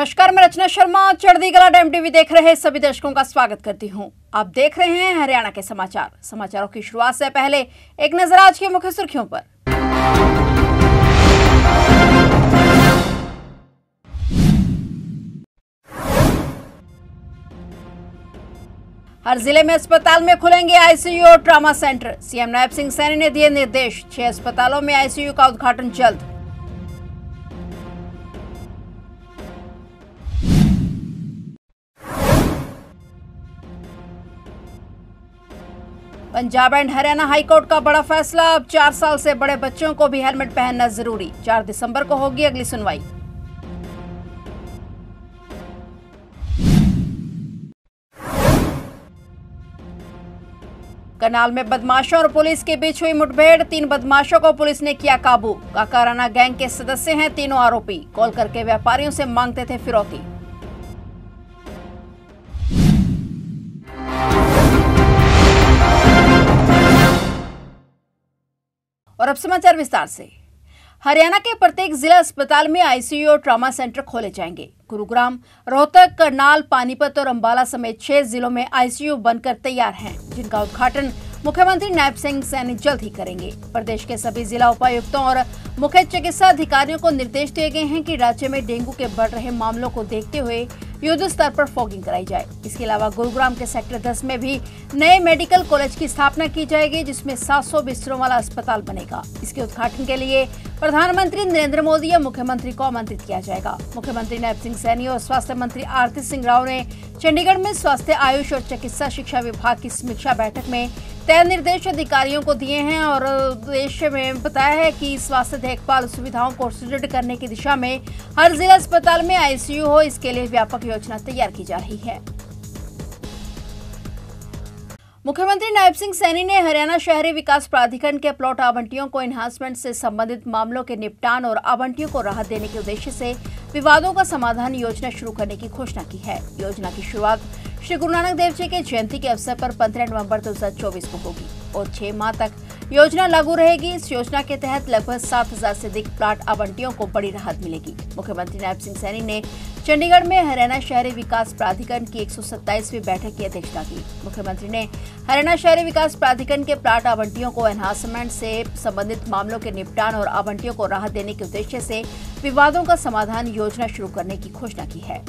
नमस्कार, मैं रचना शर्मा चढ़ती कला टीवी देख रहे सभी दर्शकों का स्वागत करती हूं। आप देख रहे हैं हरियाणा के समाचार। समाचारों की शुरुआत से पहले एक नजर आज की मुख्य सुर्खियों पर। हर जिले में अस्पताल में खुलेंगे आईसीयू और trauma centre. CM Nayab Singh Saini ने दिए निर्देश। 6 अस्पतालों में आईसीयू का उद्घाटन जल्द। पंजाब एंड हरियाणा हाईकोर्ट का बड़ा फैसला। अब 4 साल से बड़े बच्चों को भी हेलमेट पहनना जरूरी। 4 दिसंबर को होगी अगली सुनवाई। करनाल में बदमाशों और पुलिस के बीच हुई मुठभेड़। 3 बदमाशों को पुलिस ने किया काबू। काकाराना गैंग के सदस्य हैं तीनों आरोपी। कॉल करके व्यापारियों से मांगते थे फिरौती। और अब समाचार विस्तार से। हरियाणा के प्रत्येक जिला अस्पताल में आईसीयू और ट्रॉमा सेंटर खोले जाएंगे। गुरुग्राम, रोहतक, करनाल, पानीपत और अंबाला समेत 6 जिलों में आईसीयू बनकर तैयार हैं, जिनका उद्घाटन मुख्यमंत्री नायब सिंह सैनी जल्द ही करेंगे। प्रदेश के सभी जिला उपायुक्तों और मुख्य चिकित्सा अधिकारियों को निर्देश दिए गए हैं कि राज्य में डेंगू के बढ़ रहे मामलों को देखते हुए युद्ध स्तर पर फॉगिंग कराई जाए। इसके अलावा गुरुग्राम के सेक्टर 10 में भी नए मेडिकल कॉलेज की स्थापना की जाएगी, जिसमें 700 बिस्तरों वाला अस्पताल बनेगा। इसके उद्घाटन के लिए प्रधानमंत्री नरेंद्र मोदी या मुख्यमंत्री को आमंत्रित किया जाएगा। मुख्यमंत्री नायब सिंह सैनी और स्वास्थ्य मंत्री आरती सिंह राव ने चंडीगढ़ में स्वास्थ्य, आयुष और चिकित्सा शिक्षा विभाग की समीक्षा बैठक में तय निर्देश अधिकारियों को दिए हैं और उद्देश्य में बताया है कि स्वास्थ्य देखभाल सुविधाओं को सुदृढ़ करने की दिशा में हर जिला अस्पताल में आईसीयू हो, इसके लिए व्यापक योजना तैयार की जा रही है। मुख्यमंत्री नायब सिंह सैनी ने हरियाणा शहरी विकास प्राधिकरण के प्लॉट आवंटियों को एनहांसमेंट से संबंधित मामलों के निपटान और आवंटियों को राहत देने के उद्देश्य से विवादों का समाधान योजना शुरू करने की घोषणा की है। योजना की शुरुआत श्री गुरु नानक देव जी के जयंती के अवसर पर 15 नवंबर 2024 को होगी और 6 माह तक योजना लागू रहेगी। इस योजना के तहत लगभग 7,000 से अधिक प्लाट आवंटियों को बड़ी राहत मिलेगी। मुख्यमंत्री नायब सिंह सैनी ने चंडीगढ़ में हरियाणा शहरी विकास प्राधिकरण की 127वीं बैठक की अध्यक्षता की। मुख्यमंत्री ने हरियाणा शहरी विकास प्राधिकरण के प्लाट आवंटियों को एनहांसमेंट से संबंधित मामलों के निपटान और आवंटियों को राहत देने के उद्देश्य से विवादों का समाधान योजना शुरू करने की घोषणा की है।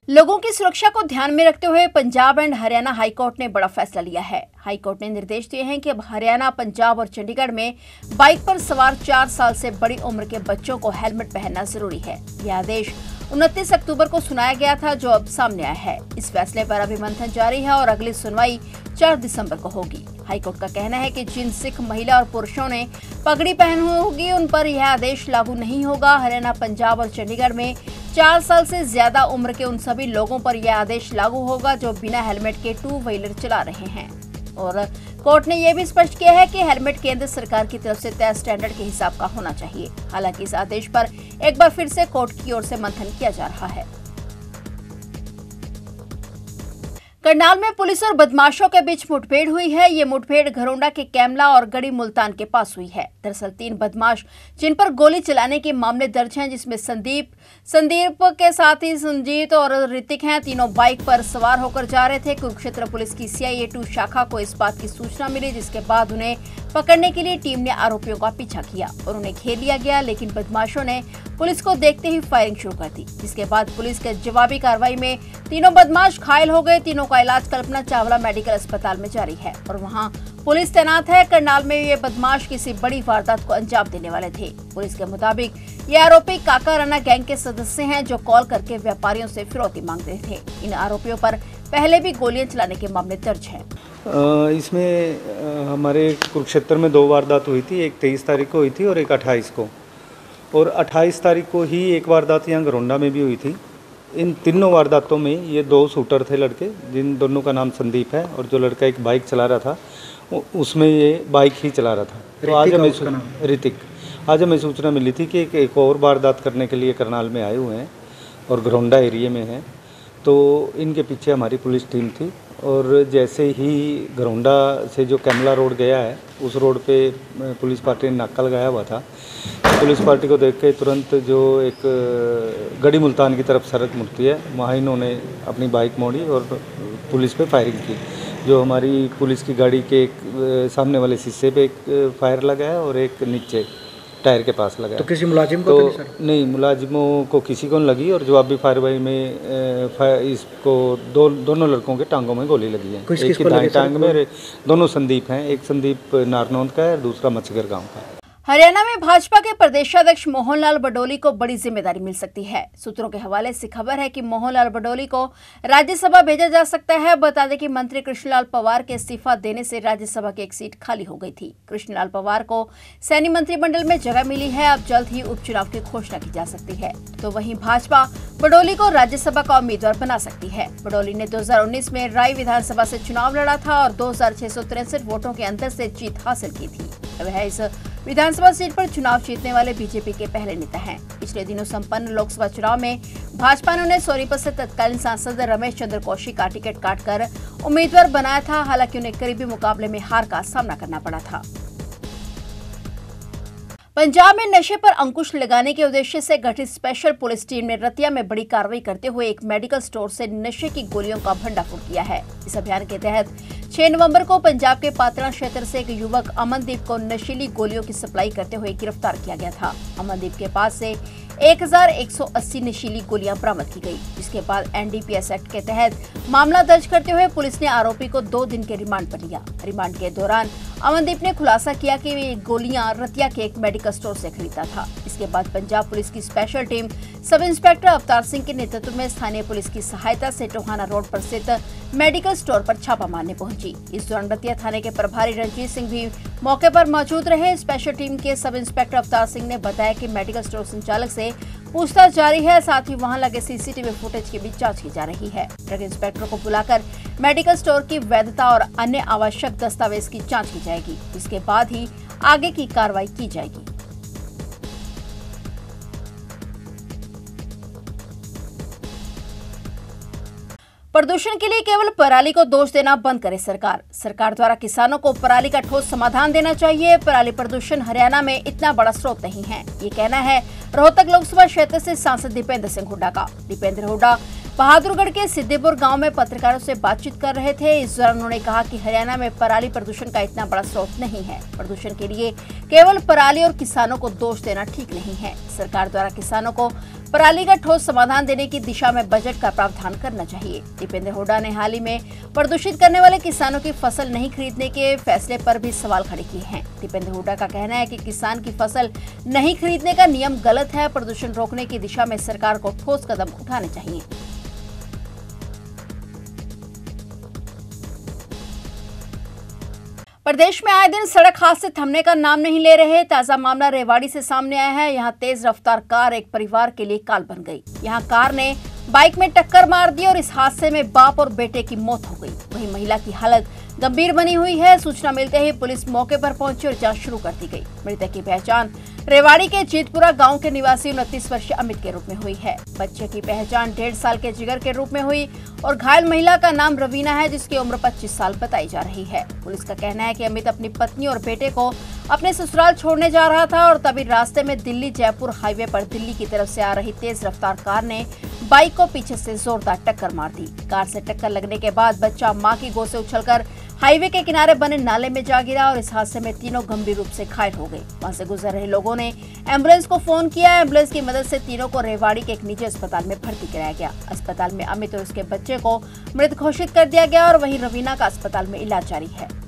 लोगों की सुरक्षा को ध्यान में रखते हुए पंजाब एंड हरियाणा हाईकोर्ट ने बड़ा फैसला लिया है। हाईकोर्ट ने निर्देश दिए हैं कि अब हरियाणा, पंजाब और चंडीगढ़ में बाइक पर सवार 4 साल से बड़ी उम्र के बच्चों को हेलमेट पहनना जरूरी है। यह आदेश 29 अक्टूबर को सुनाया गया था, जो अब सामने आया है। इस फैसले पर अभी मंथन जारी है और अगली सुनवाई 4 दिसंबर को होगी। हाईकोर्ट का कहना है कि जिन सिख महिला और पुरुषों ने पगड़ी पहनी होगी उन पर यह आदेश लागू नहीं होगा। हरियाणा, पंजाब और चंडीगढ़ में 4 साल से ज्यादा उम्र के उन सभी लोगों पर यह आदेश लागू होगा जो बिना हेलमेट के 2 व्हीलर चला रहे हैं। और कोर्ट ने यह भी स्पष्ट किया है कि हेलमेट केंद्र सरकार की तरफ से तय स्टैंडर्ड के हिसाब का होना चाहिए। हालांकि इस आदेश पर एक बार फिर से कोर्ट की ओर से मंथन किया जा रहा है। करनाल में पुलिस और बदमाशों के बीच मुठभेड़ हुई है। ये मुठभेड़ घरोंडा के कैमला और गढ़ी मुल्तान के पास हुई है। दरअसल 3 बदमाश जिन पर गोली चलाने के मामले दर्ज हैं, जिसमें संदीप के साथ ही संजीत और ऋतिक हैं। तीनों बाइक पर सवार होकर जा रहे थे। कुरुक्षेत्र पुलिस की CIA 2 शाखा को इस बात की सूचना मिली, जिसके बाद उन्हें पकड़ने के लिए टीम ने आरोपियों का पीछा किया और उन्हें घेर लिया गया, लेकिन बदमाशों ने पुलिस को देखते ही फायरिंग शुरू कर दी, जिसके बाद पुलिस के जवाबी कार्रवाई में तीनों बदमाश घायल हो गए। तीनों का इलाज कल्पना चावला मेडिकल अस्पताल में जारी है और वहां पुलिस तैनात है। करनाल में ये बदमाश किसी बड़ी वारदात को अंजाम देने वाले थे। पुलिस के मुताबिक ये आरोपी काकाराना गैंग के सदस्य हैं, जो कॉल करके व्यापारियों से फिरौती मांगते थे। इन आरोपियों पर पहले भी गोलियां चलाने के मामले दर्ज हैं। इसमें हमारे कुरुक्षेत्र में 2 वारदात हुई थी। एक 23 तारीख को हुई थी और एक 28 को। और 28 तारीख को ही एक वारदात यहाँ घरोंडा में भी हुई थी। इन तीनों वारदातों में ये 2 शूटर थे लड़के, जिन दोनों का नाम संदीप है, और जो लड़का एक बाइक चला रहा था उसमें ये बाइक ही चला रहा था। तो आज हमें सूचना मिली थी कि एक और वारदात करने के लिए करनाल में आए हुए हैं और घरोंडा एरिया में हैं। तो इनके पीछे हमारी पुलिस टीम थी और जैसे ही घरोंडा से जो कैमला रोड गया है, उस रोड पे पुलिस पार्टी ने नाका लगाया हुआ था। पुलिस पार्टी को देख के तुरंत जो एक गढ़ी मुल्तान की तरफ सड़क मुड़ती है, वहाँ इन्होंने अपनी बाइक मोड़ी और पुलिस पे फायरिंग की। जो हमारी पुलिस की गाड़ी के एक सामने वाले शीशे पे एक फायर लगा है और एक नीचे टायर के पास लगा है। तो किसी मुलाजिम को तो नहीं, मुलाजिमों को किसी को नहीं लगी और जवाबी कार्रवाई में इसको दोनों लड़कों के टांगों में गोली लगी है। एक की दाएं टांग में, दोनों संदीप हैं, एक संदीप नारनौंद का है और दूसरा मच्छगर गांव का है। हरियाणा में भाजपा के प्रदेशाध्यक्ष मोहनलाल बडोली को बड़ी जिम्मेदारी मिल सकती है। सूत्रों के हवाले से खबर है कि मोहनलाल बडोली को राज्यसभा भेजा जा सकता है। बता दें कि मंत्री कृष्णलाल पंवार के इस्तीफा देने से राज्यसभा की एक सीट खाली हो गई थी। कृष्णलाल पंवार को सैन्य मंत्रिमंडल में जगह मिली है। अब जल्द ही उपचुनाव की घोषणा की जा सकती है। तो वहीं भाजपा बडोली को राज्यसभा का उम्मीदवार बना सकती है। बडोली ने 2019 में राय विधानसभा से चुनाव लड़ा था और 2663 वोटों के अंतर से जीत हासिल की थी। वह इस विधानसभा सीट पर चुनाव जीतने वाले बीजेपी के पहले नेता हैं। पिछले दिनों संपन्न लोकसभा चुनाव में भाजपा ने उन्हें सोनीपत से तत्कालीन सांसद रमेश चंद्र कौशिक का टिकट काटकर उम्मीदवार बनाया था। हालांकि उन्हें करीबी मुकाबले में हार का सामना करना पड़ा था। पंजाब में नशे पर अंकुश लगाने के उद्देश्य से गठित स्पेशल पुलिस टीम ने रतिया में बड़ी कार्रवाई करते हुए एक मेडिकल स्टोर से नशे की गोलियों का भंडाफोड़ किया है। इस अभियान के तहत 6 नवंबर को पंजाब के पात्रा क्षेत्र से एक युवक अमनदीप को नशीली गोलियों की सप्लाई करते हुए गिरफ्तार किया गया था। अमनदीप के पास से 1180 नशीली गोलियां बरामद की गई, जिसके बाद एनडीपीएस एक्ट के तहत मामला दर्ज करते हुए पुलिस ने आरोपी को 2 दिन के रिमांड पर लिया। रिमांड के दौरान अमनदीप ने खुलासा किया कि वे गोलियां रतिया के एक मेडिकल स्टोर से खरीदा था। इसके बाद पंजाब पुलिस की special team sub inspector Avtar Singh के नेतृत्व में स्थानीय पुलिस की सहायता से टोहाना रोड पर स्थित मेडिकल स्टोर पर छापा मारने पहुंची। इस दौरान रतिया थाने के प्रभारी रंजीत सिंह भी मौके पर मौजूद रहे। स्पेशल टीम के सब इंस्पेक्टर अवतार सिंह ने बताया कि मेडिकल स्टोर संचालक से पूछताछ जारी है, साथ ही वहां लगे सीसीटीवी फुटेज की भी जांच की जा रही है। ड्रग इंस्पेक्टर को बुलाकर मेडिकल स्टोर की वैधता और अन्य आवश्यक दस्तावेज की जांच की जाएगी। इसके बाद ही आगे की कार्रवाई की जाएगी। प्रदूषण के लिए केवल पराली को दोष देना बंद करे सरकार द्वारा किसानों को पराली का ठोस समाधान देना चाहिए। पराली प्रदूषण हरियाणा में इतना बड़ा स्रोत नहीं है, ये कहना है रोहतक लोकसभा क्षेत्र से सांसद दीपेंद्र सिंह हुड्डा का। दीपेंद्र हुड्डा बहादुरगढ़ के सिद्दीपुर गांव में पत्रकारों से बातचीत कर रहे थे। इस दौरान उन्होंने कहा कि हरियाणा में पराली प्रदूषण का इतना बड़ा स्रोत नहीं है। प्रदूषण के लिए केवल पराली और किसानों को दोष देना ठीक नहीं है। सरकार द्वारा किसानों को पराली का ठोस समाधान देने की दिशा में बजट का प्रावधान करना चाहिए। दीपेंद्र हुड्डा ने हाल ही में प्रदूषित करने वाले किसानों की फसल नहीं खरीदने के फैसले पर भी सवाल खड़े किए हैं। दीपेंद्र हुड्डा का कहना है कि किसान की फसल नहीं खरीदने का नियम गलत है। प्रदूषण रोकने की दिशा में सरकार को ठोस कदम उठाने चाहिए। प्रदेश में आए दिन सड़क हादसे थमने का नाम नहीं ले रहे। ताजा मामला रेवाड़ी से सामने आया है। यहां तेज रफ्तार कार एक परिवार के लिए काल बन गई। यहां कार ने बाइक में टक्कर मार दी और इस हादसे में बाप और बेटे की मौत हो गई। वहीं महिला की हालत गंभीर बनी हुई है। सूचना मिलते ही पुलिस मौके पर पहुंची और जांच शुरू कर दी गई। मृतक की पहचान रेवाड़ी के जीतपुरा गांव के निवासी 29 वर्षीय अमित के रूप में हुई है। बच्चे की पहचान 1.5 साल के जिगर के रूप में हुई और घायल महिला का नाम रवीना है, जिसकी उम्र 25 साल बताई जा रही है। पुलिस का कहना है कि अमित अपनी पत्नी और बेटे को अपने ससुराल छोड़ने जा रहा था और तभी रास्ते में दिल्ली जयपुर हाईवे पर दिल्ली की तरफ से आ रही तेज रफ्तार कार ने बाइक को पीछे से जोरदार टक्कर मार दी। कार से टक्कर लगने के बाद बच्चा मां की गोद से उछलकर हाईवे के किनारे बने नाले में जा गिरा और इस हादसे में तीनों गंभीर रूप से घायल हो गए। वहां से गुजर रहे लोगों ने एम्बुलेंस को फोन किया। एम्बुलेंस की मदद से तीनों को रेवाड़ी के एक निजी अस्पताल में भर्ती कराया गया। अस्पताल में अमित और उसके बच्चे को मृत घोषित कर दिया गया और वहीं रवीना का अस्पताल में इलाज जारी है।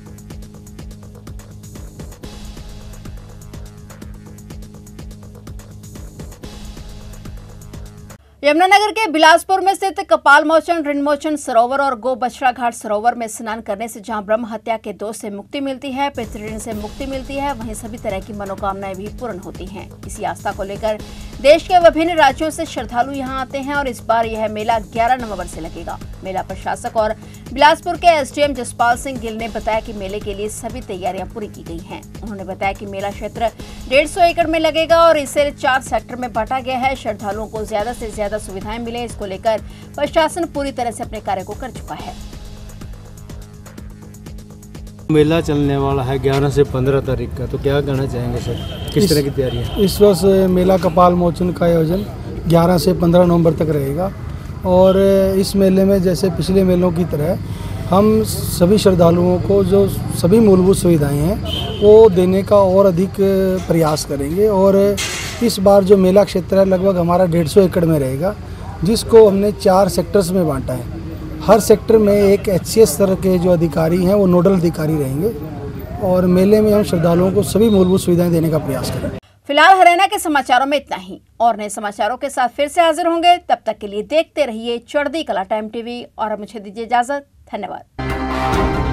यमुनानगर के बिलासपुर में स्थित कपालमोचन ऋणमोचन सरोवर और गो बछड़ा घाट सरोवर में स्नान करने से जहां ब्रह्म हत्या के दोष से मुक्ति मिलती है, पितृऋण से मुक्ति मिलती है, वहीं सभी तरह की मनोकामनाएं भी पूर्ण होती हैं। इसी आस्था को लेकर देश के विभिन्न राज्यों से श्रद्धालु यहां आते हैं और इस बार यह मेला 11 नवंबर से लगेगा। मेला प्रशासक और बिलासपुर के एसडीएम जसपाल सिंह गिल ने बताया कि मेले के लिए सभी तैयारियां पूरी की गई हैं। उन्होंने बताया कि मेला क्षेत्र 150 एकड़ में लगेगा और इसे 4 सेक्टर में बांटा गया है। श्रद्धालुओं को ज्यादा से ज्यादा सुविधाएं मिले, इसको लेकर प्रशासन पूरी तरह से अपने कार्य को कर चुका है। मेला चलने वाला है 11 से 15 तारीख का, तो क्या कहना चाहेंगे सर, किस तरह की तैयारी है? इस वर्ष मेला कपाल मोचन का आयोजन 11 से 15 नवंबर तक रहेगा और इस मेले में जैसे पिछले मेलों की तरह हम सभी श्रद्धालुओं को जो सभी मूलभूत सुविधाएं हैं वो देने का और अधिक प्रयास करेंगे। और इस बार जो मेला क्षेत्र है लगभग हमारा 150 एकड़ में रहेगा, जिसको हमने 4 सेक्टर्स में बांटा है। हर सेक्टर में एक HCS स्तर के जो अधिकारी हैं वो नोडल अधिकारी रहेंगे और मेले में हम श्रद्धालुओं को सभी मूलभूत सुविधाएं देने का प्रयास करेंगे। फिलहाल हरियाणा के समाचारों में इतना ही, और नए समाचारों के साथ फिर से हाजिर होंगे। तब तक के लिए देखते रहिए चढ़ती कला टाइम टीवी और मुझे दीजिए इजाजत। धन्यवाद।